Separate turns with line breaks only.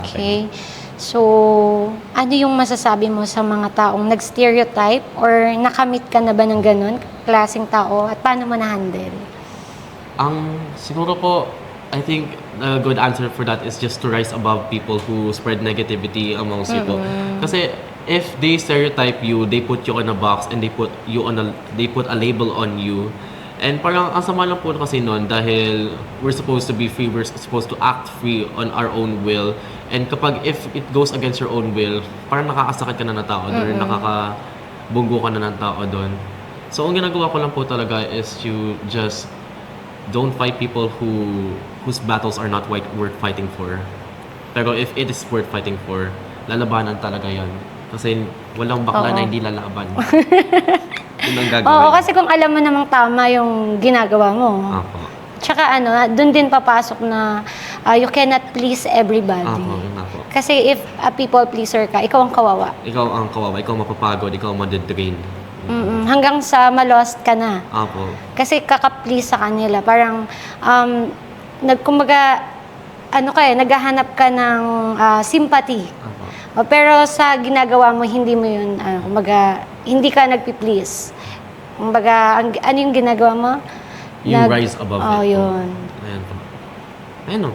Okay. So, ano yung masasabi mo sa mga taong nag-stereotype or nakamit ka na ba ng ganun, klaseng tao, at paano mo na-handle?
Siguro po, I think a good answer for that is just to rise above people who spread negativity amongst you po. Kasi if they stereotype you, they put you on a box and they put a label on you. And parang ang sama lang po kasi noon dahil we're supposed to be free, we're supposed to act free on our own will. And kapag if it goes against your own will, parang nakakasakit ka na ng tao doon, nakakabunggo ka na ng tao doon. So ang ginagawa ko lang po talaga is you just don't fight people whose battles are not worth fighting for. Pero if it is worth fighting for, lalabanan talaga yon. Kasi walang bakla na hindi lalaban. Yun ang gagawin.
Oo, kasi kung alam mo namang tama yung ginagawa mo.
Apo.
Tsaka dun din papasok na you cannot please everybody.
Apo, yun nga po.
Kasi if a people pleaser ka, ikaw ang kawawa.
Ikaw ang kawawa, ikaw mapapagod, ikaw madedrain.
Hanggang sa ma-lost ka na.
Apo.
Kasi kaka-please sa kanila. Parang, kumbaga, naghahanap ka ng sympathy.
Apo.
Pero sa ginagawa mo, hindi mo yun, kumbaga, hindi ka nagpi-please. Kumbaga, ano yung ginagawa mo?
You rise above it po.
yun.
Ayan po. Ayan po.